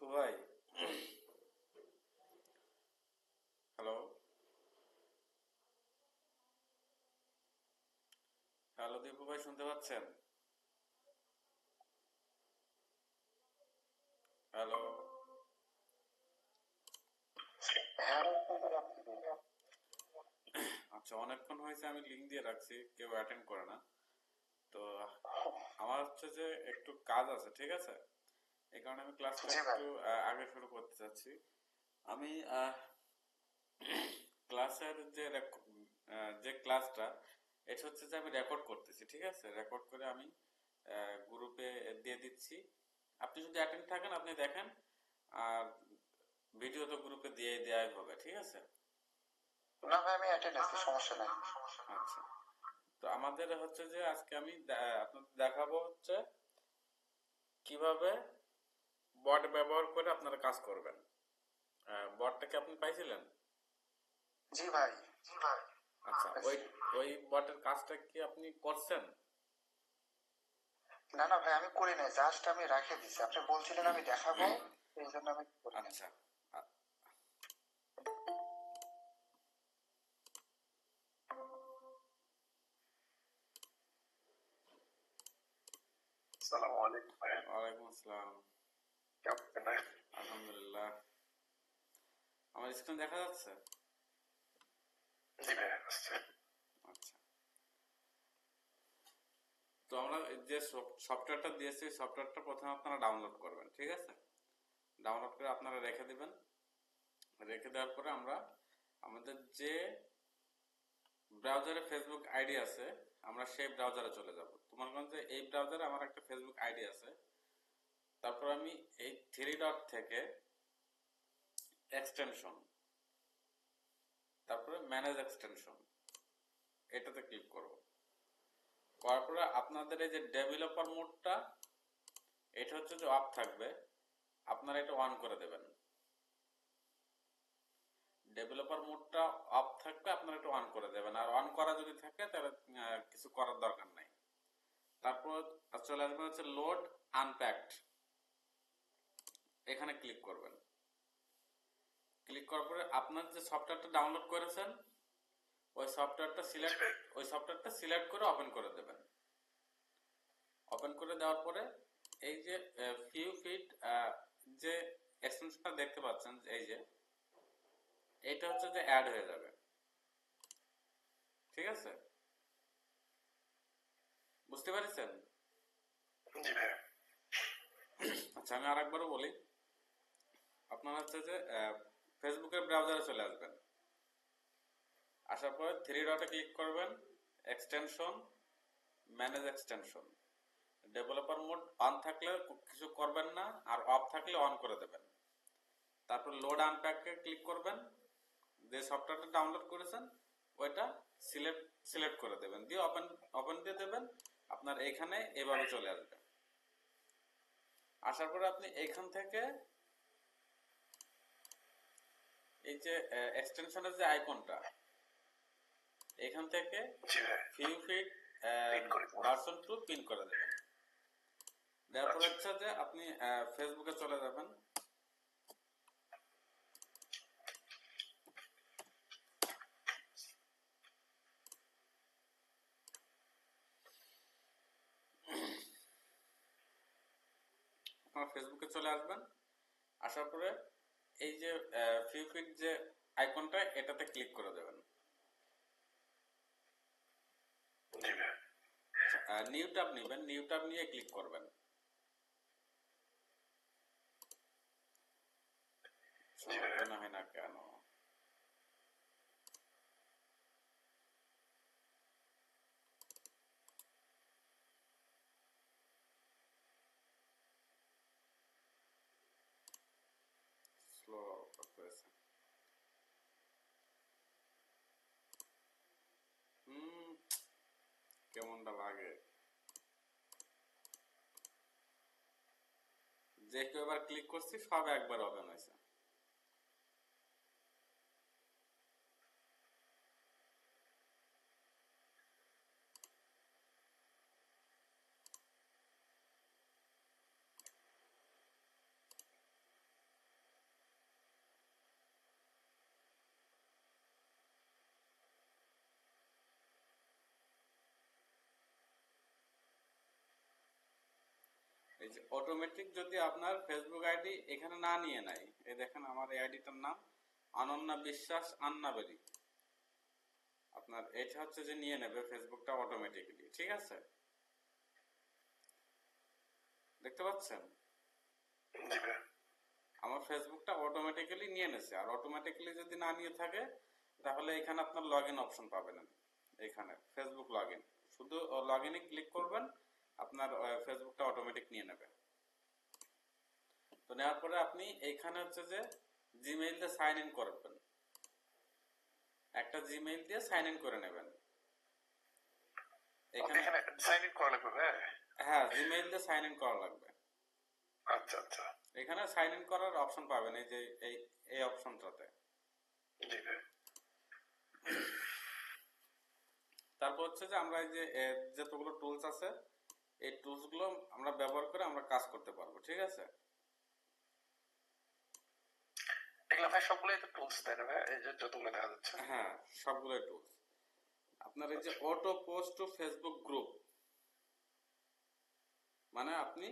দীপু ভাই, hello. Hello Dipu ভাই, শুনতে পাচ্ছেন? হ্যালো। আচ্ছা, অনেকক্ষণ হয়েছে আমি লিঙ্ক দিয়ে রাখছি, কেউ অ্যাটেন্ড করে না। তো আমার হচ্ছে যে একটু কাজ আছে, ঠিক আছে? এই কারণে আমি ক্লাসটা একটু আগে শুরু করতে চাচ্ছি। আমি ক্লাসের যে ক্লাসটা, এটা হচ্ছে যে আমি রেকর্ড করতেছি, ঠিক আছে? রেকর্ড করে আমি গ্রুপে দিয়ে দিচ্ছি। আপনি যদি অ্যাটেন্ড থাকেন আপনি দেখেন, আর ভিডিও তো গ্রুপে দিয়ে দেওয়াই হবে, ঠিক আছে? না ভাই, আমি অ্যাটেন্ড আছি, সমস্যা নাই। আচ্ছা, তো আমাদের হচ্ছে যে আজকে আমি আপনাদের দেখাবো হচ্ছে কিভাবে বট ব্যবহার করে আপনারা কাজ করবেন। বটটা কি আপনি পাইছিলেন? জি ভাই। আচ্ছা, ওই ওই বটের কাজটা কি আপনি করছেন? না না ভাই, আমি করি নাই, জাস্ট আমি রাখে দিছি। আপনি বলছিলেন আমি দেখাবো, এই জন্য আমি করি নাই। আচ্ছা। আ- আসসালামু আলাইকুম ভাই। ওয়ালাইকুম আসসালাম। কেমন আছেন ভাই? আলহামদুলিল্লাহ। আমার স্ক্রিন দেখা যাচ্ছে? জি ভাই, আসছে। আচ্ছা, তো আমরা যে সফটওয়্যারটা দিয়েছি, সফটওয়্যারটা প্রথমে আপনারা ডাউনলোড করবেন, ঠিক আছে? ডাউনলোড করে আপনারা রেখে দিবেন। রেখে দেওয়ার পরে আমরা আমাদের যে ব্রাউজারে ফেসবুক আইডি আছে, আমরা সেই ব্রাউজারে চলে যাব। তোমার যে এই ব্রাউজারে আমার একটা ফেসবুক আইডি আছে। তারপর আমি এই থ্রি ডট থেকে এক্সটেনশন, তারপরে ম্যানেজ এক্সটেনশন, এটাতে ক্লিক করব। করার পরে আপনাদের এই যে ডেভেলপার মোডটা, এটা হচ্ছে যে অফ থাকবে, আপনারা এটা অন করে দেবেন। ডেভেলপার মোডটা অফ থাকবে, আপনারা এটা অন করে দেবেন। আর অন করা যদি থাকে তাহলে কিছু করার দরকার নাই। তারপর চলে আসবে হচ্ছে লোড আনপ্যাকড, এখানে ক্লিক করবেন। ক্লিক করার পরে আপনার যে সফটওয়্যারটা ডাউনলোড করেছেন ওই সফটওয়্যারটা সিলেক্ট করে ওপেন করে দেবেন। ওপেন করে দেওয়ার পরে এই যে ফিউ ফিট যে এক্সটেনশনটা দেখতে পাচ্ছেন, এই যে এইটা হচ্ছে যে অ্যাড হয়ে যাবে, ঠিক আছে? বুঝতে পারছেন? জি ভাই। আচ্ছা, আমি আরেকবারও বলি। আপনার হচ্ছে যে ফেসবুকের ব্রাউজারে চলে আসবেন। আসার পরে থ্রি ডটে ক্লিক করবেন, extension, manage extension. Developer mode on থাকলে কিছু করবেন না, আর অফ থাকলে অন করে দেবেন। তারপর লোড আনপ্যাকে ক্লিক করবেন, যে সফটওয়্যারটা ডাউনলোড করেছেন ওইটা সিলেক্ট সিলেক্ট করে দেবেন, দিয়ে ওপেন ওপেন দিয়ে দেবেন। আপনার এখানে এভাবে চলে আসবে। আসার পরে আপনি এখান থেকে এই যে এক্সটেনশনের যে আইকনটা, এখান থেকে ফিউ ফিট ভার্সন 2 পিন করে দেবেন। দেওয়ার পর হচ্ছে যে আপনি ফেসবুকে চলে যাবেন। আপনার ফেসবুকে চলে আসবেন। আসার পরে এই যে ফিউ ফিট যে আইকনটা, এটাতে ক্লিক করে দেবেন। নিউ ট্যাব নেবেন, নিউ ট্যাব নিয়ে ক্লিক করবেন। কেন হয় না কেন? স্লো করতেছে। কেমনটা লাগে? যে কেউ এবার ক্লিক করছি সব একবার ওপেন হয়েছে। যে অটোমেটিক যদি আপনার ফেসবুক আইডি এখানে না নিয়ে নেয়, এই দেখেন আমার এই আইডিটার নাম অনন্যা বিশ্বাস আন্নাবেরি, আপনার এটা হচ্ছে যে নিয়ে নেবে ফেসবুকটা অটোমেটিক্যালি, ঠিক আছে? দেখতে পাচ্ছেন জি ভাই। আমার ফেসবুকটা অটোমেটিক্যালি নিয়ে নেছে। আর অটোমেটিক্যালি যদি না নিয়ে থাকে তাহলে এখানে আপনার লগ ইন অপশন পাবেন, এখানে ফেসবুক লগ ইন, শুধু লগ ইনে ক্লিক করবেন, আপনার ফেসবুকটা অটোমেটিক নিয়ে নেবে। তো নেওয়ার পরে আপনি এইখানে হচ্ছে যে জিমেইল দিয়ে সাইন ইন করবেন, একটা জিমেইল দিয়ে সাইন ইন করে নেবেন এখানে। এখানে সাইন ইন করা লাগবে ভাই? হ্যাঁ, জিমেইল দিয়ে সাইন ইন করা লাগবে। আচ্ছা আচ্ছা। এখানে সাইন ইন করার অপশন পাবেন, এই যে এই অপশনটাতে। জি ভাই। তারপর হচ্ছে যে আমরা এই যে যতগুলো টুলস আছে এই টুলস গুলো আমরা ব্যবহার করে আমরা কাজ করতে পারবো, ঠিক আছে? এগুলো ভাই সবগুলোই তো টুলস তাই না ভাই, এই যে যতগুলো দেখা যাচ্ছে? হ্যাঁ, সবগুলোই টুলস। আপনার এই যে auto post to Facebook group, মানে আপনি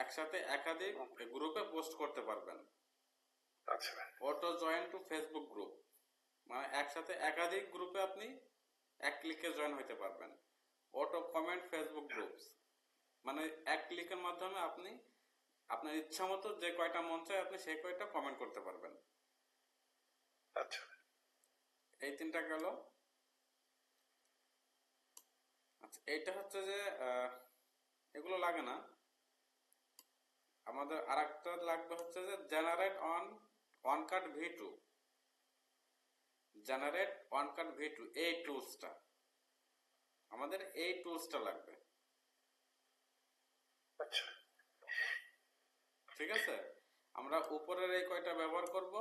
একসাথে একাধিক গ্রুপে পোস্ট করতে পারবেন। আচ্ছা ভাই। Auto join to Facebook group, মানে একসাথে একাধিক গ্রুপে আপনি এক ক্লিকে জয়েন হতে পারবেন। অটো কমেন্ট ফেসবুক গ্রুপস, মানে এক ক্লিকের মাধ্যমে আপনি আপনার ইচ্ছা মতো যে কয়টা মন চায় আপনি সেই কয়টা কমেন্ট করতে পারবেন। আচ্ছা। এই তিনটা গেল। আচ্ছা, এইটা হচ্ছে যে এগুলো লাগে না, আমাদের আরেকটা লাগবে হচ্ছে যে generate on cut V2, generate on cut V2, এই টুলসটা আমাদের, এই টুলসটা লাগবে, আচ্ছা। ঠিক আছে? আমরা উপরের এই কয়টা ব্যবহার করব,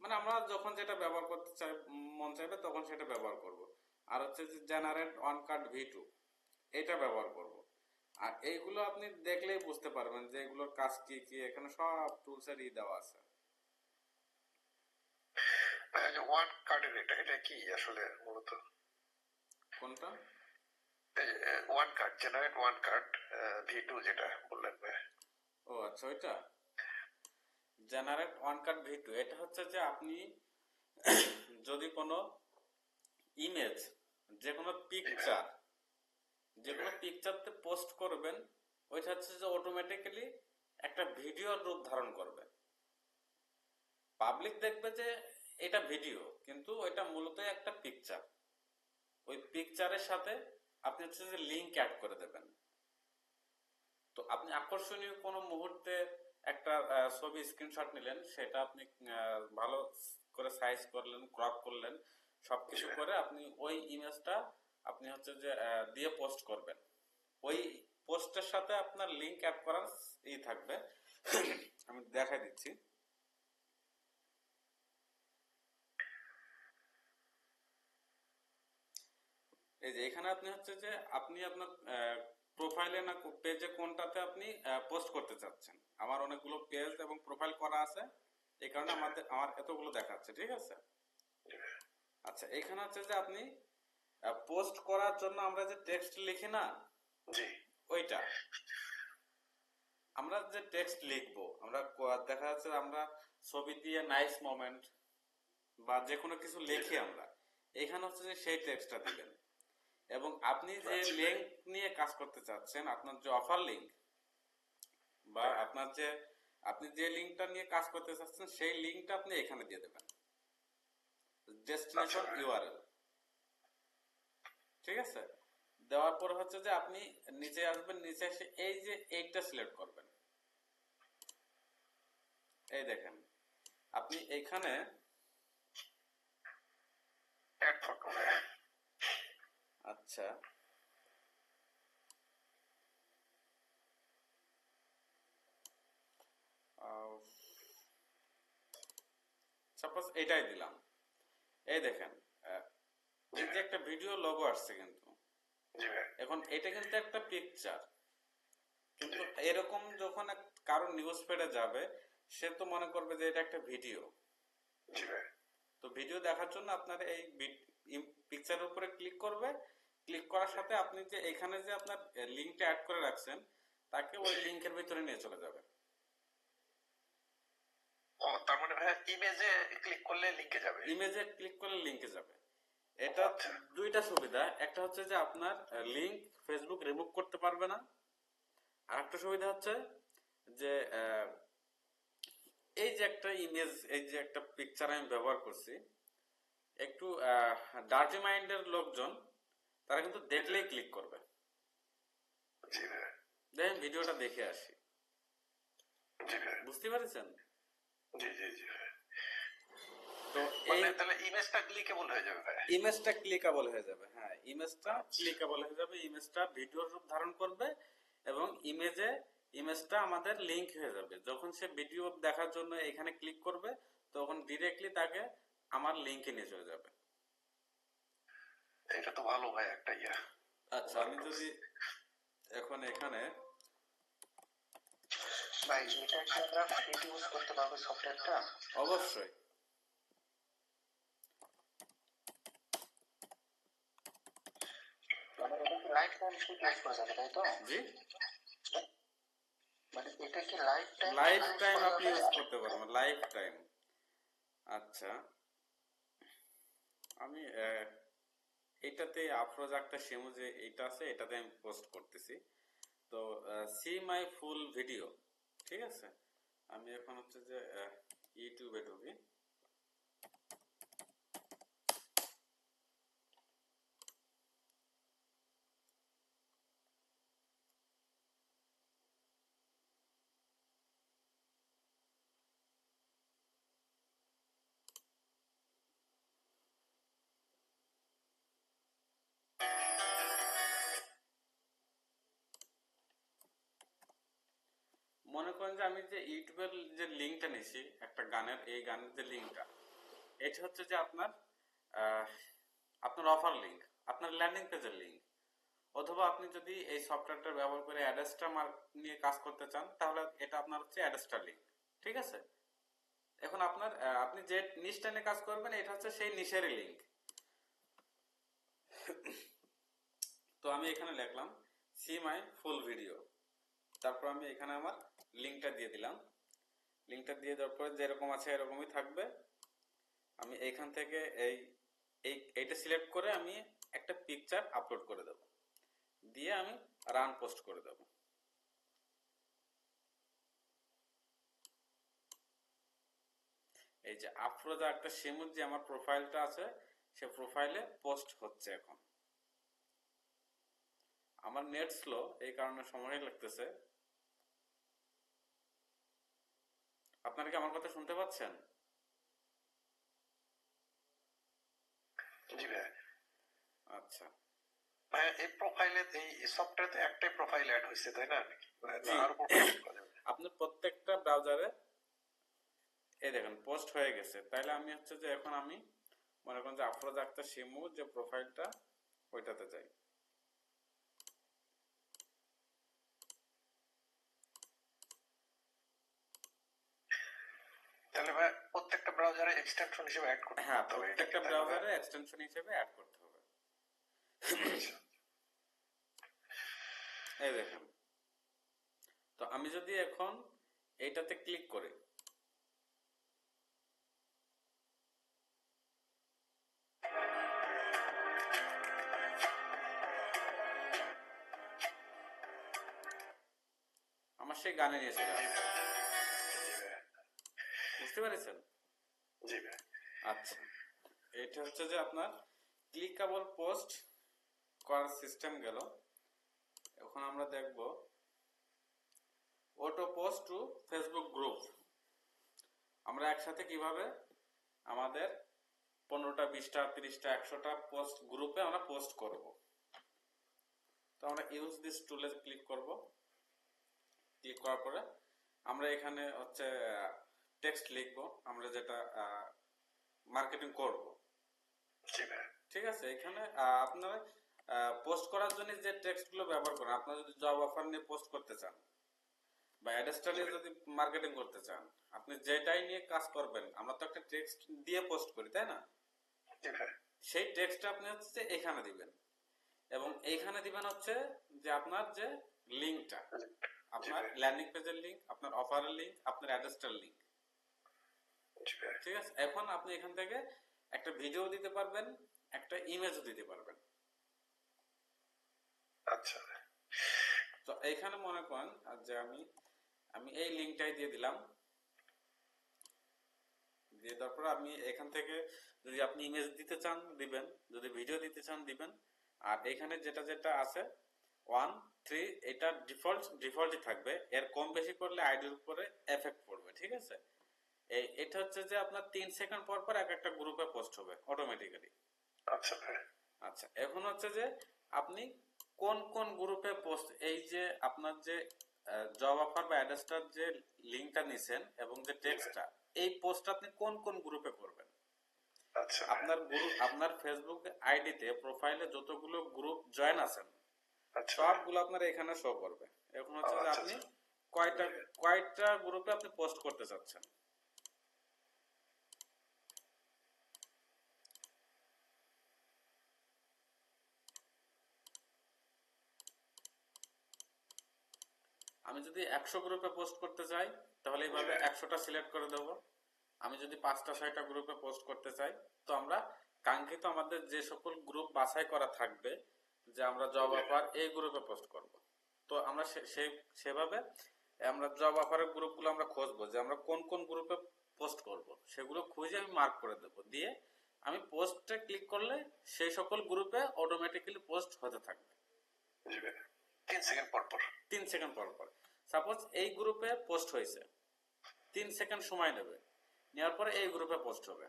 মানে আমরা যখন যেটা ব্যবহার করতে চাই মন চাইবে তখন সেটা ব্যবহার করব। আর হচ্ছে যে জেনারেট অন কাট V2 এটা ব্যবহার করব। আর এইগুলো আপনি দেখলেই বুঝতে পারবেন যে এগুলোর কাজ কি কি, এখানে সব টুলসের দেওয়া আছে। ওয়ান কার্ডের এটা কি আসলে মূলত? কোনটা? One card, generate one card V2 যেটা বললেন ভাই। ও আচ্ছা, ওইটা জেনারেট ওয়ান কাট V2, এটা হচ্ছে যে আপনি যদি কোনো ইমেজ, যে কোনো পিকচারতে পোস্ট করবেন, ওইটা হচ্ছে যে অটোমেটিক্যালি একটা ভিডিওর রূপ ধারণ করবে। পাবলিক দেখবে যে এটা ভিডিও, কিন্তু ওইটা মূলত একটা পিকচার। ওই পিকচারের সাথে আপনি হচ্ছে যে লিঙ্ক অ্যাড করে দেবেন। তো আপনি আকর্ষণীয় কোনো মুহূর্তে একটা ছবি স্ক্রিনশট নিলেন, সেটা আপনি ভালো করে সাইজ করলেন, ক্রপ করলেন, সবকিছু করে আপনি ওই ইমেজটা আপনি হচ্ছে যে দিয়ে পোস্ট করবেন। ওই পোস্টের সাথে আপনার লিঙ্ক অ্যাড করার থাকবে। আমি দেখাই দিচ্ছি। এই যে এখানে আপনি হচ্ছে যে আপনি আপনার প্রোফাইলে না পেজে কোনটাতে আপনি পোস্ট করতে চাচ্ছেন। আমার অনেকগুলো পেজ এবং প্রোফাইল করা আছে, এই কারণে আমার এতগুলো দেখাচ্ছে, ঠিক আছে? আচ্ছা, এখানে হচ্ছে যে আপনি পোস্ট করার জন্য আমরা যে টেক্সট লিখি না, জি, ওইটা আমরা যে টেক্সট লিখবো, আমরা দেখা যাচ্ছে আমরা ছবি দিয়ে নাইস মোমেন্ট বা যে কোনো কিছু লিখি, আমরা এখানে হচ্ছে যে সেই টেক্সটটা দিবেন। এবং আপনি যে লিঙ্ক নিয়ে কাজ করতে চাচ্ছেন, আপনার যে অফার লিঙ্ক বা আপনি যে লিঙ্কটা নিয়ে কাজ করতে চাচ্ছেন সেই লিঙ্কটা আপনি এখানে দিয়ে দেবেন, ডেস্টিনেশন ইউআরএল, ঠিক আছে? দেওয়ার পর হচ্ছে যে আপনি নিচে আসবেন, নিচে এসে এই যে এইটা সিলেক্ট করবেন। এই দেখেন আপনি এইখানে অ্যাড ফটো। আচ্ছা, সাপোজ এটাই দিলাম। এই দেখেন এই যে একটা ভিডিও লোগো আসছে, কিন্তু এখন এটা কিন্তু একটা পিকচার, কিন্তু এরকম যখন কারো নিউজ ফিডে যাবে সে তো মনে করবে যে এটা একটা ভিডিও। তো ভিডিও দেখার জন্য আপনার এই পিকচারের উপরে ক্লিক করবে, ক্লিক করার সাথে আপনি যে এখানে যে আপনার লিঙ্কটা অ্যাড করে রাখছেন তাকে ওই লিংকের ভিতরে নিয়ে চলে যাবে। ও তার মানে ভাইয়া ইমেজে ক্লিক করলে লিংকে যাবে। ইমেজে ক্লিক করলে লিংকে যাবে। এটা আচ্ছা। দুইটা সুবিধা, একটা হচ্ছে যে আপনার লিংক ফেসবুক রিমুভ করতে পারবে না, আর একটা সুবিধা হচ্ছে যে এই যে একটা ইমেজ, এই যে একটা পিকচার আমি ব্যবহার করছি, একটু ডার্টি মাইন্ডের লোকজন তারা কিন্তু দেখলেই ক্লিক করবে। জি ভাইয়া। দেখেন ভিডিওটা দেখে আসি, জি ভাইয়া। বুঝতে পারছেন? জি জি জি ভাইয়া। তো এই মানে তাহলে ইমেজটা ক্লিকেবল হয়ে যাবে ভাইয়া। ইমেজটা ক্লিকেবল হয়ে যাবে। হ্যাঁ, ইমেজটা ক্লিকেবল হয়ে যাবে, ইমেজটা ভিডিওর রূপ ধারণ করবে এবং ইমেজটা আমাদের লিংক হয়ে যাবে। যখন সে ভিডিও দেখার জন্য এখানে ক্লিক করবে তখন ডিরেক্টলি তাকে আমার লিংকে নিয়ে চলে যাবে। এটা তো ভালো ভাই একটা ইয়া। আচ্ছা, আমি যদি এখন এখানে ভাই এটা কি আমরা ফ্রিতে ইউজ করতে পারবো সফটওয়্যারটা? অবশ্যই মানে এটা কি লাইফ টাইম ফ্রি ইউজ করা যাবে, তাই তো? জি, মানে এটা কি লাইফ টাইম লাইফ টাইম আপনি ইউজ করতে পারবেন, লাইফ টাইম। আচ্ছা, আমি এটাতে আফরোজ একটা শিমু যে এটা আছে এটাতে আমি পোস্ট করতেছি। তো সি মাই ফুল ভিডিও, ঠিক আছে? আমি এখন হচ্ছে যে ইউটিউবে ঢুকি। মনে করেন যে আমি যে ইউটিউবের যে লিঙ্কটা নিছি একটা গানের, এই গানের যে লিঙ্কটা, এটা হচ্ছে যে আপনার অফার লিঙ্ক, আপনার ল্যান্ডিং পেজের লিঙ্ক। অথবা আপনি যদি এই সফটওয়্যারটা ব্যবহার করে অ্যাডস্টার মার্ক নিয়ে কাজ করতে চান তাহলে এটা আপনার হচ্ছে অ্যাডস্টার লিঙ্ক, ঠিক আছে? এখন আপনি যে নিশটা নিয়ে কাজ করবেন এটা হচ্ছে সেই নিশেরই লিঙ্ক। তো আমি এখানে লিখলাম সি মাই ফুল ভিডিও, তারপর আমি এখানে আমার লিঙ্কটা দিয়ে দিলাম। লিঙ্কটা দিয়ে দেওয়ার পরে যেরকম আছে এরকমই থাকবে। আমি এইখান থেকে এইটা সিলেক্ট করে আমি একটা পিকচার আপলোড করে দেব, দিয়ে আমি রান পোস্ট করে দেব। এই যে আফরোজা একটা শিমুর যে আমার প্রোফাইলটা আছে সে প্রোফাইলে পোস্ট হচ্ছে। এখন আমার নেট স্লো, এই কারণে সময় লাগতেছে। আপনারা কি আমার কথা শুনতে পাচ্ছেন? জি ভাই। আচ্ছা, ভাই এই প্রোফাইলে এই সফটওয়্যারতে একটাই প্রোফাইল অ্যাড হয়েছে তাই না? জি। আর প্রোফাইল করা যাবে? আপনার প্রত্যেকটা ব্রাউজারে এই দেখেন পোস্ট হয়ে গেছে। তাইলে আমি হচ্ছে যে এখন আমি মনে করেন যে আফরোজ আক্তার শিমু যে প্রোফাইলটা ওইটাতে যাই। তাহলে ভাই প্রত্যেকটা ব্রাউজারে এক্সটেনশন হিসেবে অ্যাড করতে হ্যাঁ, হবে প্রত্যেকটা ব্রাউজারে এক্সটেনশন হিসেবে অ্যাড করতে হবে। এই দেখেন, তো আমি যদি এখন এইটাতে ক্লিক করি, আমার সেই গানে নিয়ে চলে আসবে। বুঝতে পেরেছেন? জি ভাই। আচ্ছা, এটা হচ্ছে যে আপনার ক্লিকেবল পোস্ট করার সিস্টেম গেল। এখন আমরা দেখব auto post to Facebook group. আমরা একসাথে কিভাবে আমাদের 15টা 20টা 30টা 100টা পোস্ট গ্রুপে আমরা পোস্ট করব। তো আমরা ইউজ দিস টুলে ক্লিক করব। ক্লিক করার পরে আমরা এখানে হচ্ছে টেক্সট লিখব, আমরা যেটা মার্কেটিং করব। ঠিক আছে? এখানে আপনার পোস্ট করার জন্য যে টেক্সটগুলো ব্যবহার করেন, আপনারা যদি জব অফার নিয়ে পোস্ট করতে চান বা অ্যাডস্টার নিয়ে যদি মার্কেটিং করতে চান, আপনি যেটাই নিয়ে কাজ করবেন, আমরা তো একটা টেক্সট দিয়ে পোস্ট করি, তাই না? সেই টেক্সটটা আপনি হচ্ছে এখানে দিবেন এবং এইখানে দিবেন হচ্ছে যে আপনার যে লিঙ্কটা, আপনার ভাই। ল্যান্ডিং পেজের লিংক, আপনার অফারের লিংক, আপনার অ্যাড্রেসটার লিংক। জি ভাই। ঠিক আছে, এখন আপনি এখান থেকে একটা ভিডিও দিতে পারবেন, একটা ইমেজও দিতে পারবেন। আচ্ছা ভাই। তো এইখানে মনে করেন যে আমি আমি এই লিংকটাই দিয়ে দিলাম, দিয়ে তারপর আমি এখান থেকে যদি আপনি ইমেজ দিতে চান দিবেন, যদি ভিডিও দিতে চান দিবেন। আর এখানে যেটা যেটা আছে 1 3 এটা ডিফল্টই থাকবে, এর কম বেশি করলে আইডির উপরে এফেক্ট পড়বে। ঠিক আছে, এটা হচ্ছে যে আপনার 3 সেকেন্ড পর পর এক একটা গ্রুপে পোস্ট হবে অটোমেটিক্যালি। আচ্ছা ভাই। আচ্ছা, এখন হচ্ছে যে আপনি কোন কোন গ্রুপে পোস্ট, এই যে আপনার যে জব অফার বা অ্যাড্রেসটার যে লিংকটা নিছেন এবং যে টেক্সটটা, এই পোস্টটা আপনি কোন কোন গ্রুপে করবেন। আচ্ছা ভাই। আপনার গ্রুপ, আপনার ফেসবুক আইডিতে প্রোফাইলে যতগুলো গ্রুপ জয়েন আছেন আচ্ছা ভাই। সবগুলো আপনার এখানে শো করবে। এখন হচ্ছে যে আচ্ছা আপনি আচ্ছা। কয়টা কয়টা গ্রুপে আপনি পোস্ট করতে চাচ্ছেন। আমি যদি 100 গ্রুপে পোস্ট করতে চাই তাহলে এইভাবে 100টা সিলেক্ট করে দেব। আমি যদি 5টা 6টা গ্রুপে পোস্ট করতে চাই, তো আমরা কাঙ্ক্ষিত আমাদের যে সকল গ্রুপ বাছাই করা থাকবে যে আমরা জব অফার এই গ্রুপে পোস্ট করব, তো আমরা সেভাবে আমরা জব অফারের গ্রুপগুলো আমরা খুঁজবো যে আমরা কোন কোন গ্রুপে পোস্ট করব, সেগুলো খুঁজে আমি মার্ক করে দেব, দিয়ে আমি পোস্টে ক্লিক করলে সেই সকল গ্রুপে অটোমেটিক্যালি পোস্ট হতে থাকবে। জি ভাই। 3 সেকেন্ড পর পর। 3 সেকেন্ড পর পর সাপোজ এই গ্রুপে পোস্ট হয়েছে, 3 সেকেন্ড সময় নেবে, নেওয়ার পরে এই গ্রুপে পোস্ট হবে।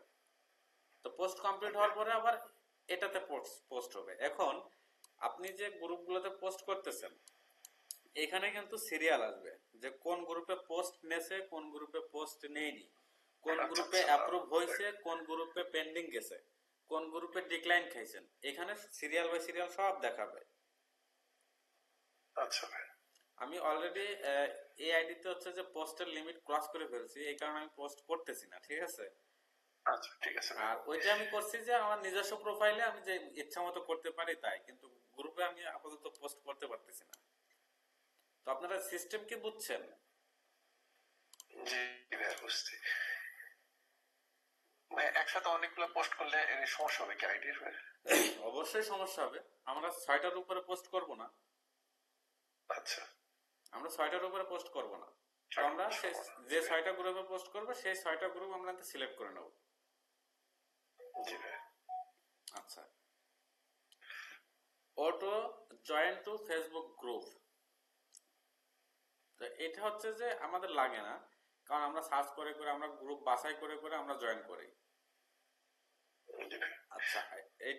তো পোস্ট কমপ্লিট হওয়ার পরে আবার এটাতে পোস্ট হবে। এখন আপনি যে গ্রুপগুলোতে পোস্ট করতেছেন এখানে কিন্তু সিরিয়াল আসবে যে কোন গ্রুপে পোস্ট নেছে, কোন গ্রুপে পোস্ট নেয়নি, কোন গ্রুপে অ্যাপ্রুভ হয়েছে, কোন গ্রুপে পেন্ডিং গেছে, কোন গ্রুপে ডিক্লাইন খাইছেন, এখানে সিরিয়াল বাই সিরিয়াল সব দেখাবে। আচ্ছা ভাই। আমি অলরেডি এই আইডিতে হচ্ছে যে পোস্টের লিমিট ক্রস করে ফেলছি, এই কারণে আমি পোস্ট করতেছি না। ঠিক আছে, আচ্ছা ঠিক আছে ভাই। আর ওইটা আমি করছি যে আমার নিজস্ব প্রোফাইলে আমি যে ইচ্ছা মতো করতে পারি তাই, কিন্তু গ্রুপে আমি আপাতত পোস্ট করতে পারতেছি না। তো আপনারা সিস্টেম কি বুঝছেন? জি ভাই বুঝছি। ভাই একসাথে অনেকগুলো পোস্ট করলে এর সমস্যা হবে কি আইডির ভাই? অবশ্যই সমস্যা হবে। আমরা 6টার উপরে পোস্ট করব না, আচ্ছা। আমরা 6টার উপরে পোস্ট করব না। তো আমরা যে 6টা গ্রুপে পোস্ট করবে সেই 6টা গ্রুপ আমরা সিলেক্ট করে নেব। জি ভাই। আচ্ছা, auto join to Facebook group, তো এটা হচ্ছে যে আমাদের লাগে না, কারণ আমরা সার্চ করে করে আমরা গ্রুপ বাছাই করে করে আমরা জয়েন করি। জি ভাই। আচ্ছা, এই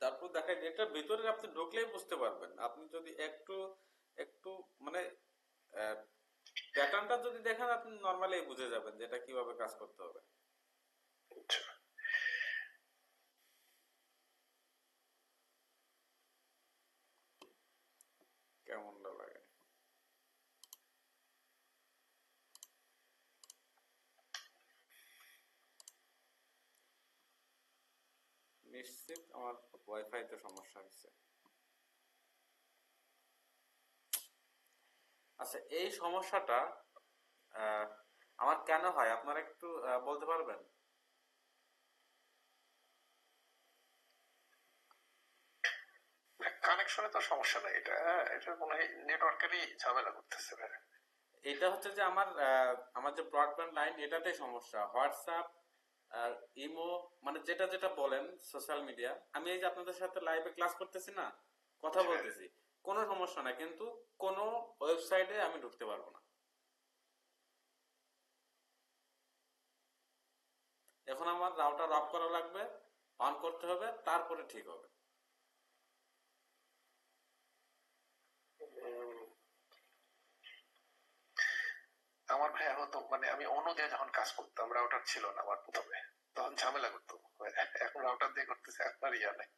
তারপর দেখেন এটার ভিতরে আপনি ঢুকলেই বুঝতে পারবেন। আপনি যদি একটু একটু মানে প্যাটার্নটা যদি দেখেন আপনি নর্মালি বুঝে যাবেন যে এটা কিভাবে কাজ করতে হবে। আচ্ছা। কেমন লাগে নিশ্চিত আমার ওয়াইফাইতে সমস্যা হচ্ছে। আচ্ছা, এই সমস্যাটা আমার কেন হয় আপনারা একটু বলতে পারবেন? কানেকশনে তো সমস্যা নাই, এটা মনে হয় নেটওয়ার্কেরই ঝামেলা করতেছে ভাই। এটা হচ্ছে যে আমার যে ব্রডব্যান্ড লাইন এটাতেই সমস্যা। হোয়াটসঅ্যাপ আর ইমো মানে যেটা যেটা বলেন সোশ্যাল মিডিয়া, আমি এই যে আপনাদের সাথে লাইভে ক্লাস করতেছি না, কথা বলতেছি, কোনো সমস্যা নাই, কিন্তু কোনো ওয়েবসাইটে আমি ঢুকতে পারবো না। এখন আমার রাউটার অফ করা লাগবে, অন করতে হবে, তারপরে ঠিক হবে। আমার ভাই এখন তো মানে আমি অন্য দিয়ে যখন কাজ করতাম রাউটার ছিল না আমার প্রথমে, তখন ঝামেলা করতো। এখন রাউটার দিয়ে করতেছে আপনার ইয়া নাই।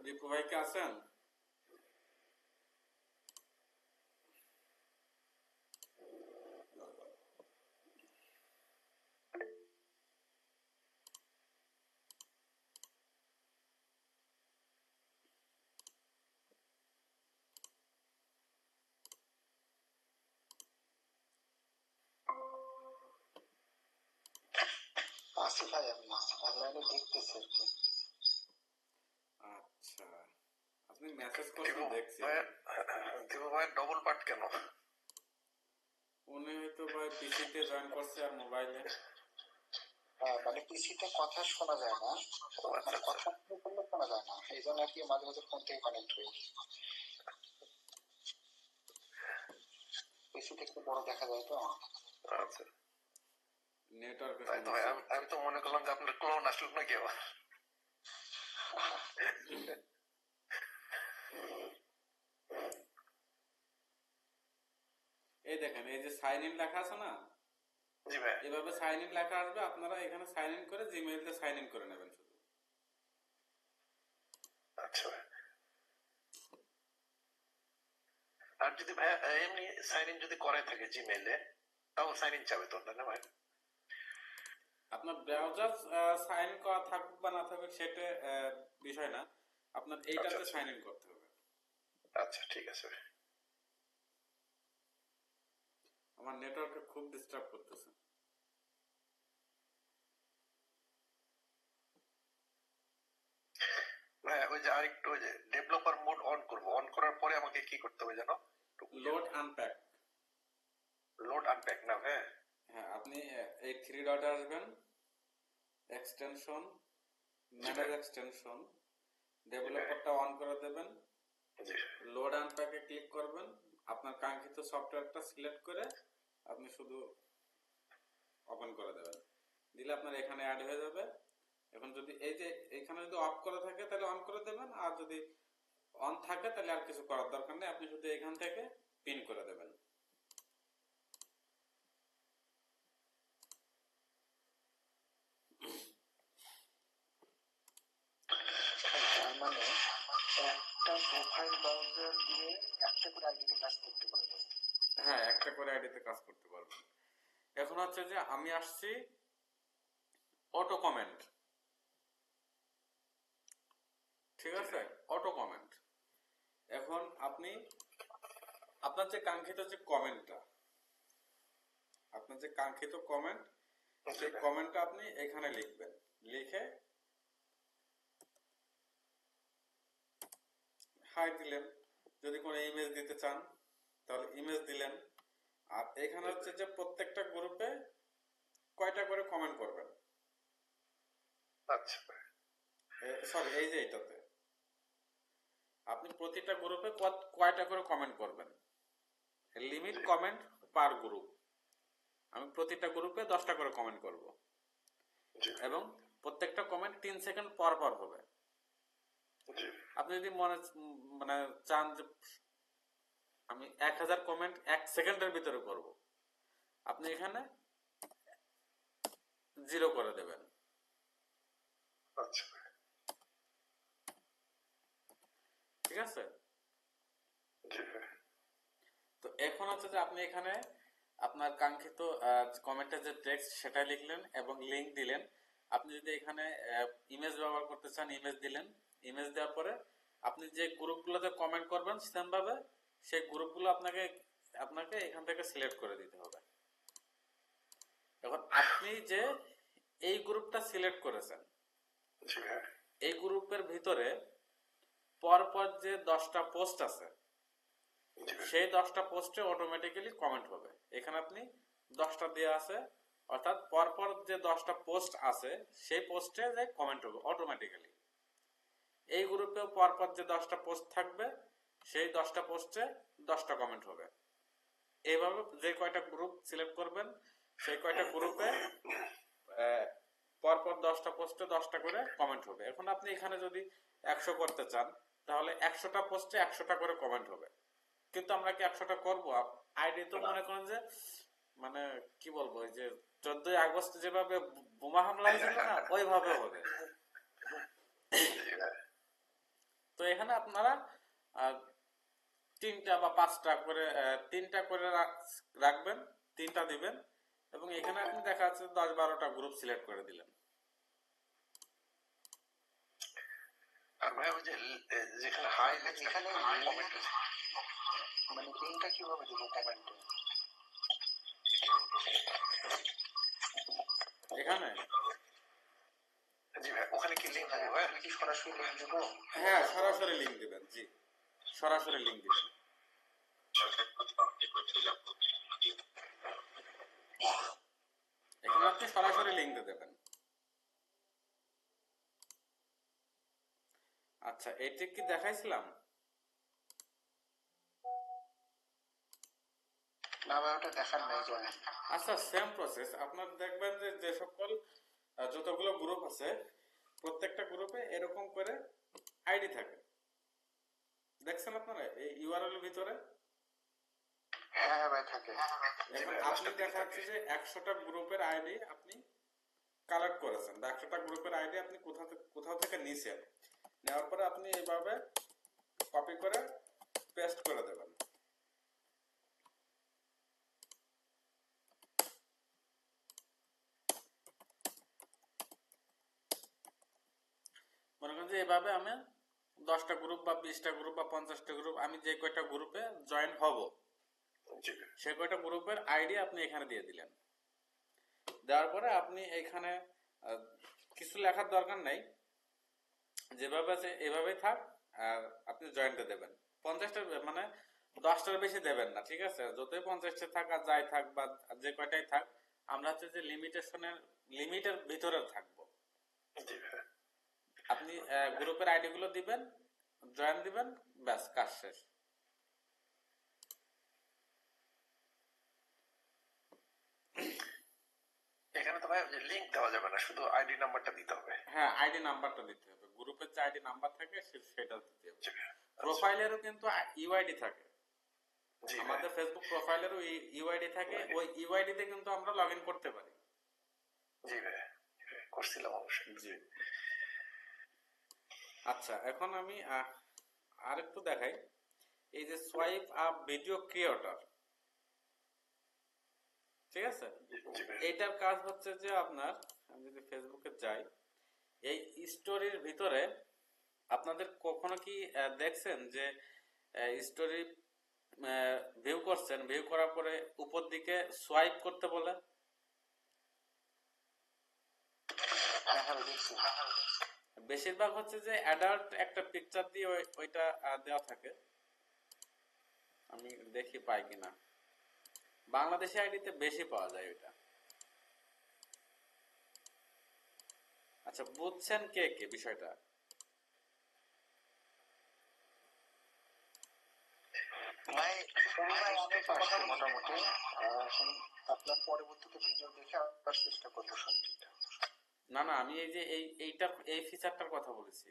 দীপু ভাই কে আছেন? আসি ভাই, আমি অনলাইনে দেখতেছি আর কি। আচ্ছা, আপনি মেসেজ দীপু করছেন দেখছি। ভাইয়ের দীপু ভাইয়ের ডবল পার্ট কেন? উনি হয়তো ভাই পিসিতে জয়েন করছে আর মোবাইলে। হ্যাঁ, মানে পিসিতে কথা শোনা যায় না, ও আচ্ছা মানে আচ্ছা কথা শুরু করলে শোনা যায় না, এই জন্য আর কি মাঝে মাঝে ফোন থেকে কানেক্ট হই। পিসিতে একটু বড় দেখা যায় তো। আচ্ছা। নেটওয়ার্কের তাই তো ভাই, সমস্যা আমি হচ্ছে। আমি তো মনে করলাম যে আপনার ক্লোন আসলো নাকি আবার। এই দেখেন, এই যে সাইন ইন লেখা আছে না, জি ভাই। এভাবে সাইন ইন লেখা আসবে, আপনারা এখানে সাইন ইন করে জিমেইলতে সাইন ইন করে নেবেন শুধু। আচ্ছা ভাই। আর যদি ভাই এমনি সাইন ইন যদি করে থাকে জিমেইলে, তাও সাইন ইন চাবে তো না ভাই? আপনার ব্রাউজার সাইন ইন করা থাকুক বা না থাকুক সেটা বিষয় না, আপনার আচ্ছা এইটাতে আচ্ছা সাইন ইন করতে হবে। আচ্ছা, ঠিক আছে ভাই। আমার নেটওয়ার্কে খুব ডিস্টার্ব করতেছে। ভাই ওই যে আরেকটু, ওই যে ডেভেলপার মোড অন করব, অন করার পরে আমাকে কি করতে হবে জানো? Load unpack. লোড আনপ্যাক না ভাই? হ্যাঁ, আপনি এই থ্রি ডটে আসবেন, এক্সটেনশন, জি ম্যানেজ ভাই। এক্সটেনশন, জি ভাই। ডেভেলপারটা অন করে দেবেন, জি লোড আনপ্যাকে ক্লিক করবেন, আপনার কাঙ্ক্ষিত সফটওয়্যারটা সিলেক্ট করে আপনি শুধু ওপেন করে দেবেন, দিলে আপনার এখানে অ্যাড হয়ে যাবে। এখন যদি এই যে এখানে যদি অফ করা থাকে তাহলে অন করে দেবেন, আর যদি অন থাকে তাহলে আর কিছু করার দরকার নেই, আপনি শুধু এখান থেকে পিন করে দেবেন। তার মানে একটা প্রোফাইল ব্রাউজার দিয়ে একটা করে আইডিতে কাজ করতে পারবে। হ্যাঁ, একটা করে আইডিতে কাজ করতে পারবেন। এখন হচ্ছে যে আমি আসছি অটো কমেন্ট, ঠিক আছে, অটো কমেন্ট। এখন আপনি আপনার যে কাঙ্ক্ষিত যে কমেন্টটা, আপনার যে কাঙ্ক্ষিত কমেন্ট, সেই কমেন্টটা আপনি এখানে লিখবেন, লিখে হাই দিলেন, যদি কোনো ইমেজ দিতে চান তাহলে ইমেজ দিলেন। আর এখানে হচ্ছে যে প্রত্যেকটা গ্রুপে কয়টা করে কমেন্ট করবেন, আচ্ছা ভাই। সরি এই যে এইটাতে আপনি প্রতিটা গ্রুপে কয়টা করে কমেন্ট করবেন, লিমিট কমেন্ট পার গ্রুপ। আমি প্রতিটা গ্রুপে 10টা করে কমেন্ট করব, জি এবং প্রত্যেকটা কমেন্ট 3 সেকেন্ড পর পর হবে। জি আপনি যদি মানে চান যে আমি 1000 কমেন্ট 1 সেকেন্ডের ভিতরে করব, আপনি এখানে 0 করে দেবেন। আচ্ছা ভাই। ঠিক আছে? জি ভাই। তো এখন হচ্ছে যে আপনি এখানে আপনার কাঙ্ক্ষিত কমেন্টের যে টেক্সট সেটা লিখলেন এবং লিংক দিলেন। আপনি যদি এখানে ইমেজ ব্যবহার করতে চান, ইমেজ দিলেন, ইমেজ দেওয়ার পরে আপনি যে গ্রুপগুলোতে কমেন্ট করবেন সেম ভাবে সেই গ্রুপগুলো আপনাকে আপনাকে এখান থেকে সিলেক্ট করে দিতে হবে। এখন আপনি যে এই গ্রুপটা সিলেক্ট করেছেন, জি ভাই। এই গ্রুপের ভিতরে পরপর যে 10টা পোস্ট আছে, জি ভাই। সেই 10টা পোস্টে অটোমেটিক্যালি কমেন্ট হবে। এখানে আপনি 10টা দেওয়া আছে, অর্থাৎ পরপর যে 10টা পোস্ট আছে সেই পোস্টে যে কমেন্ট হবে অটোমেটিক্যালি। এই গ্রুপেও পরপর যে 10টা পোস্ট থাকবে সেই 10টা পোস্টে 10টা কমেন্ট হবে। এইভাবে যে কয়টা গ্রুপ সিলেক্ট করবেন সেই কয়টা গ্রুপে পরপর 10টা পোস্টে 10টা করে কমেন্ট হবে। এখন আপনি এখানে যদি 100 করতে চান তাহলে 100টা পোস্টে 100টা করে কমেন্ট হবে। কিন্তু আমরা কি 100টা করবো? আইডি তো মনে করেন যে মানে কি বলবো, ওই যে 14ই আগস্ট যেভাবে বোমা হামলা হয়েছিল না, ওইভাবে হবে। জি ভাই। তো এখানে আপনারা আহ, 3টা বা 5টা করে 3টা করে রাখবেন, 3টা দিবেন, এবং এখানে আপনি দেখা যাচ্ছে 10-12টা গ্রুপ সিলেক্ট করে দিলেন। আর ভাই ওই যে যেখানে হাই এখানে কমেন্ট মানে লিঙ্কটা কিভাবে দেবো কমেন্টে? এখানে জি ভাই, ওখানে কি লিঙ্ক হবে ভাই? আমি কি সরাসরি লিঙ্ক দেবো? হ্যাঁ সরাসরি লিঙ্ক দিবেন, জি সরাসরি লিঙ্ক দিবেন। এখানে আপনি সরাসরি লিঙ্ক দিয়ে দেবেন। আচ্ছা এইটা কি দেখাইছিলাম? না ভাই ওটা দেখার নাই জানি। আচ্ছা সেম প্রসেস, আপনার দেখবেন যে যে সকল যতগুলো গ্রুপ আছে প্রত্যেকটা গ্রুপে এরকম করে আইডি থাকে, দেখছেন আপনারা এই ইউআরএল এর ভিতরে? হ্যাঁ হ্যাঁ ভাই থাকে। এখন আপনি দেখা যাচ্ছে যে 100টা গ্রুপের আইডি আপনি কালেক্ট করেছেন, বা 100টা গ্রুপের আইডি আপনি কোথাও থেকে নিছেন, নেওয়ার পরে আপনি এইভাবে কপি করে পেস্ট করে দেবেন। মনে করেন যে এভাবে আমি 10টা গ্রুপ বা 20টা গ্রুপ বা 50টা গ্রুপ, আমি যে কয়টা গ্রুপে জয়েন হব জি ভাই। সে কয়টা গ্রুপের আইডি আপনি এখানে দিয়ে দিলেন। দেওয়ার পরে আপনি এখানে কিছু লেখার দরকার নাই, যেভাবে আছে এভাবেই থাক, আর আপনি জয়েন্টে দেবেন 50টা, মানে 10টার বেশি দেবেন না, ঠিক আছে? যতই 50টা থাক আর যাই থাক বা যে কয়টাই থাক, আমরা হচ্ছে যে লিমিটের ভিতরে থাকবো। জি ভাই। আপনি গ্রুপের আইডি গুলো দিবেন, জয়েন দিবেন, ব্যাস কাজ শেষ। এখানে তো ভাই লিঙ্ক দেওয়া যাবে না, শুধু আইডি নাম্বারটা দিতে হবে। হ্যাঁ আইডি নাম্বারটা দিতে হবে, গ্রুপের যে আইডি নাম্বার থাকে সেটা দিতে হবে। জি ভাই। প্রোফাইলেরও কিন্তু ইউআইডি থাকে, জি ভাই। আমাদের ফেসবুক প্রোফাইলেরও ইউআইডি থাকে, ওই ইউআইডি তে কিন্তু আমরা লগ ইন করতে পারি। জি ভাই, করছিলাম অবশ্যই। জি। আচ্ছা এখন আমি আরেকটু দেখাই, এই যে সোয়াইপ আপ ভিডিও ক্রিয়েটর, ঠিক আছে? জি ভাই। এইটার কাজ হচ্ছে যে আপনার, আমি যদি ফেসবুকে যাই, এই স্টোরির ভিতরে আপনাদের কখনো কি দেখছেন যে স্টোরি ভিউ করছেন, ভিউ করার পরে উপর দিকে সোয়াইপ করতে বলে? হ্যাঁ হ্যাঁ দেখছি। বেশিরভাগ হচ্ছে যে অ্যাডাল্ট একটা পিকচার দিয়ে ওইটা দেওয়া থাকে। আমি দেখি পাই কিনা, বাংলাদেশি আইডিতে বেশি পাওয়া যায় ওইটা। আচ্ছা বুঝছেন কে কে বিষয়টা? ভাই ভাই আমি পারছি মোটামুটি। এখন আপনার পরবর্তীতে ভিডিও দেখে আবার চেষ্টা করবো সব ঠিকঠাক। না না, আমি এই যে এই ফিচারটার কথা বলেছি,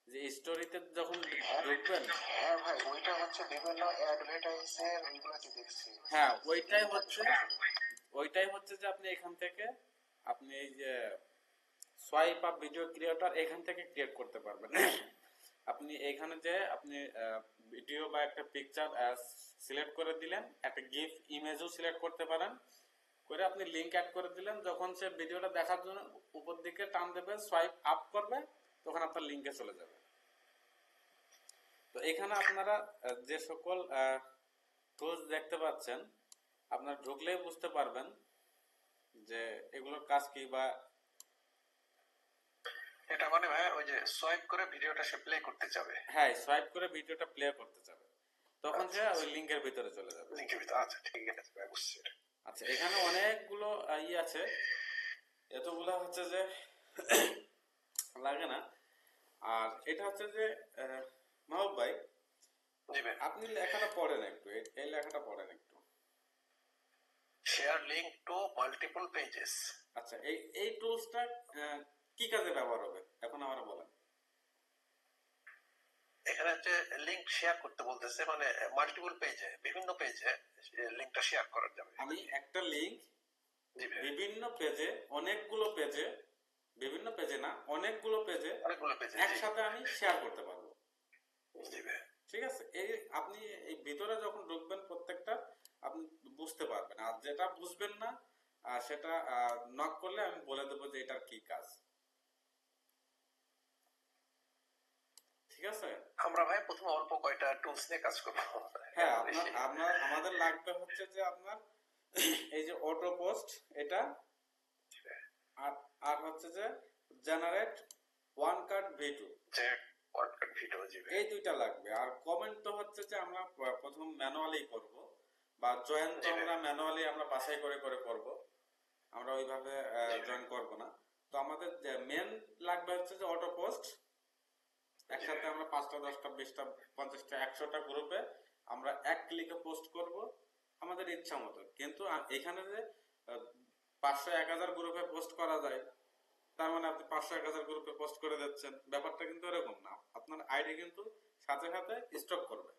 যে স্টোরিতে যখন ঢুকবেন। হ্যাঁ ভাই ওইটা হচ্ছে বিভিন্ন অ্যাডভার্টাইজের ওইগুলোতে দেখছি। হ্যাঁ ওইটাই হচ্ছে যে আপনি এখান থেকে আপনি এই যে সোয়াইপ আপ ভিডিও ক্রিয়েটর এখান থেকে ক্রিয়েট করতে পারবেন। আপনি এখানে যে আপনি ভিডিও বা একটা পিকচার সিলেক্ট করে দিলেন, একটা গিফ ইমেজও সিলেক্ট করতে পারেন, করে আপনি লিংক অ্যাড করে দিলেন, যখন সে ভিডিওটা দেখার জন্য উপর দিকে টান দেবে, সোয়াইপ আপ করবে, তখন আপনার লিংকে চলে যাবে। তো এখানে আপনারা যে সকল টুলস দেখতে পাচ্ছেন, আপনারা ঢুকলেই বুঝতে পারবেন যে এগুলোর কাজ কি। বা এটা মানে ভাই ওই যে সোয়াইপ করে ভিডিওটা সে প্লে করতে যাবে। হ্যাঁ সোয়াইপ করে ভিডিওটা প্লে করতে যাবে, তখন সে ওই লিংকের ভিতরে চলে যাবে। লিংকের ভিতরে, আচ্ছা ঠিক আছে ভাই, বুঝছি। আচ্ছা এখানে অনেকগুলো আছে, এতগুলো হচ্ছে যে লাগে না। আর এটা হচ্ছে যে মাহবুব ভাই, জি ভাই। আপনি লেখাটা পড়েন একটু, এই লেখাটা পড়েন একটু। Share link to multiple pages. আচ্ছা এই টুলসটা কি কাজে ব্যবহার হবে এখন আমরা বলেন। এখানে হচ্ছে লিংক শেয়ার করতে বলতেছে, মানে মাল্টিপল পেজে, বিভিন্ন পেজে লিংকটা শেয়ার করা যাবে। আমি একটা লিংক জি ভাই। বিভিন্ন পেজে, অনেকগুলো পেজে, বিভিন্ন পেজে না অনেকগুলো পেজে অনেকগুলো পেজে একসাথে আমি শেয়ার করতে পারবো। জি ভাই। ঠিক আছে, এই আপনি এই ভিতরে যখন ঢুকবেন প্রত্যেকটা আপনি বুঝতে পারবেন, আর যেটা বুঝবেন না সেটা নক করলে আমি বলে দেবো যে এটার কি কাজ। ঠিক আছে। আমরা ভাই প্রথমে অল্প কয়টা টুলস নিয়ে কাজ করবো। হ্যাঁ, এত আপনার বেশি আপনার আমাদের লাগবে হচ্ছে যে আপনার এই যে অটো পোস্ট এটা, আর আর হচ্ছে যে জেনারেট ওয়ান কার্ড ভিডিও, যে ওয়ার্ডকাট ভিডিও। জি ভাই। এই দুইটা লাগবে। আর কমেন্ট তো হচ্ছে যে আমরা প্রথম ম্যানুয়ালি করব, বা জয়েন তো জি ভাই। আমরা ম্যানুয়ালি আমরা বাছাই করে করে করব, আমরা ওইভাবে জি ভাই। জয়েন করব না। তো আমাদের মেন লাগবে হচ্ছে যে অটো পোস্ট। একসাথে আমরা 5টা 10টা 20টা 50টা 100টা গ্রুপে আমরা এক ক্লিকে পোস্ট করব আমাদের ইচ্ছা মতো। কিন্তু এখানে যে 500 1000 গ্রুপে পোস্ট করা যায়, তার মানে আপনি 500 1000 গ্রুপে পোস্ট করে দিচ্ছেন, ব্যাপারটা কিন্তু এরকম না। আপনার আইডি কিন্তু সাথে সাথে স্টক করবে,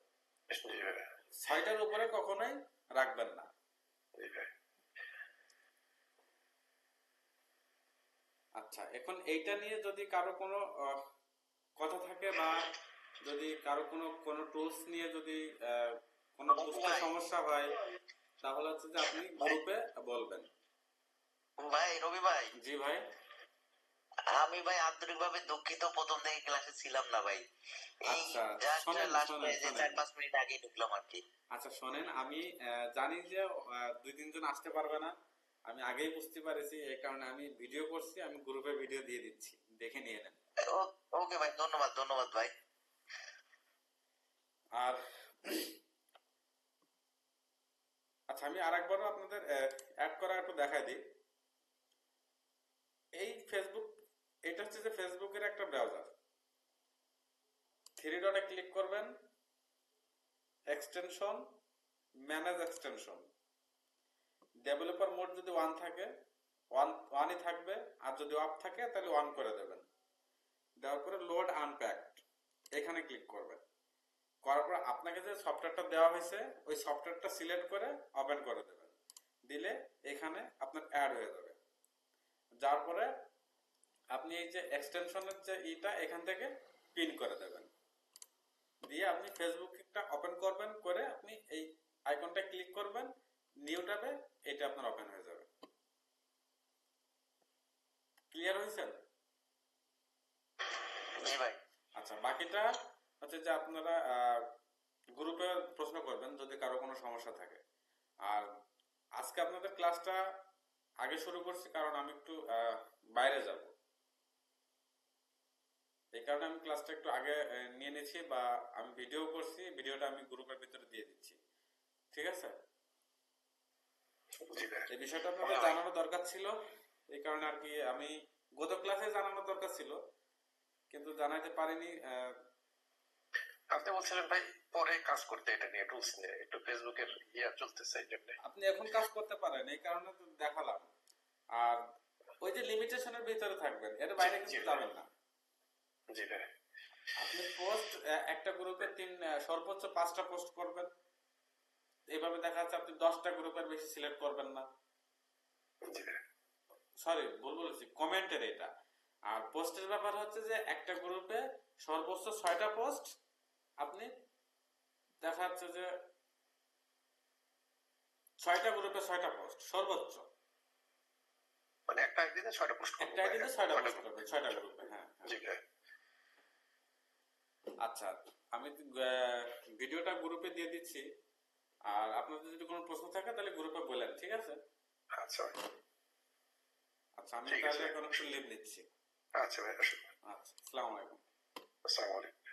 জি ভাই। 6টার উপরে কখনোই রাখবেন না। জি ভাই। আচ্ছা, এখন এইটা নিয়ে যদি কারো কোনো কথা থাকে, বা যদি কারো কোনো কোনো টুলস নিয়ে যদি কোনো বুঝতে সমস্যা হয়, তাহলে হচ্ছে যে আপনি গ্রুপে বলবেন। ভাই রবি ভাই, জি ভাই। আমি ভাই আন্তরিকভাবে দুঃখিত, প্রথম থেকে ক্লাসে ছিলাম না ভাই। এই আচ্ছা, জাস্ট শোনেন লাস্ট শোনেন যে শোনেন 4-5 মিনিট আগে ঢুকলাম আর কি। আচ্ছা শোনেন, আমি জানি যে 2-3 জন আসতে পারবে না, আমি আগেই বুঝতে পারছি, এই কারণে আমি ভিডিও করছি, আমি গ্রুপে ভিডিও দিয়ে দিচ্ছি, দেখে নিয়ে নেন। ওকে ভাই, ধন্যবাদ ধন্যবাদ ভাই। আর আচ্ছা, আমি আরেকবারও আপনাদের অ্যাড করা একটু দেখাই দিই। এই ফেসবুক, এটা হচ্ছে যে ফেসবুকের একটা ব্রাউজার। 3 ডটে ক্লিক করবেন, extension, manage extension. Developer mode যদি 1 থাকে, 1ই থাকবে, আর যদি অফ থাকে তাহলে 1 করে দেবেন। দেওয়ার পরে লোড আনপ্যাকড, এখানে ক্লিক করবেন। করার পর আপনাকে যে সফটওয়্যারটা দেওয়া হয়েছে ওই সফটওয়্যারটা সিলেক্ট করে ওপেন করে দেবেন। দিলে এখানে আপনার অ্যাড হয়ে যাবে। যার পরে আপনি এই যে এক্সটেনশনের যে ইটা এখান থেকে পিন করে দেবেন, দিয়ে আপনি ফেসবুকটা ওপেন করবেন, করে আপনি এই আইকনটা ক্লিক করবেন, নিউ ট্যাবে, এটা আপনার ওপেন হয়ে যাবে। ক্লিয়ার হয়েছেন? জি ভাই। আচ্ছা, বাকিটা হচ্ছে যে আপনারা গ্রুপে প্রশ্ন করবেন যদি কারো কোনো সমস্যা থাকে। আর আজকে আপনাদের ক্লাসটা আগে শুরু করছি কারণ আমি একটু বাইরে যাব, এই কারণে আমি ক্লাসটা একটু আগে নিয়ে নিয়েছি, বা আমি ভিডিও করছি, ভিডিওটা আমি গ্রুপের ভিতরে দিয়ে দিচ্ছি। ঠিক আছে, জি ভাই। এই বিষয়টা আপনাদের জানানো দরকার ছিল, এই কারণে আর কি আমি গত ক্লাসে জানানো দরকার ছিল কিন্তু জানাইতে পারিনি। আপনি বলছিলেন ভাই পরে কাজ করতে এটা নিয়ে, টুলস নিয়ে, একটু ফেসবুকের ইয়া চলতেছে এই জন্য। আপনি এখন কাজ করতে পারেন, এই কারণে তো দেখালাম। আর ওই যে লিমিটেশনের ভিতরে থাকবেন, এর বাইরে কিন্তু যাবেন না। জি ভাই। আপনি পোস্ট একটা গ্রুপে সর্বোচ্চ 5টা পোস্ট করবেন। এইভাবে দেখা যাচ্ছে আপনি 10টা গ্রুপের বেশি সিলেক্ট করবেন না। জি ভাই। সরি, ভুল বলেছি, কমেন্টের এটা। আর পোস্টের ব্যাপার হচ্ছে যে একটা গ্রুপে সর্বোচ্চ 6টা পোস্ট, আপনি দেখা যাচ্ছে যে 6টা গ্রুপে 6টা পোস্ট সর্বোচ্চ, মানে একটা আইডিতে 6টা পোস্ট করব। একটা আইডিতে 6টা পোস্ট করবেন 6টা গ্রুপে। হ্যাঁ, জি ভাই। আচ্ছা, আমি ভিডিওটা গ্রুপে দিয়ে দিচ্ছি, আর আপনাদের যদি কোনো প্রশ্ন থাকে তাহলে গ্রুপে বলেন, ঠিক আছে? আচ্ছা। আচ্ছা, আমি তাহলে এখন একটু লিভ নিচ্ছি। আচ্ছা ভাই, আসুন। আচ্ছা, আসসালামু আলাইকুম। আসসালামু আলাইকুম।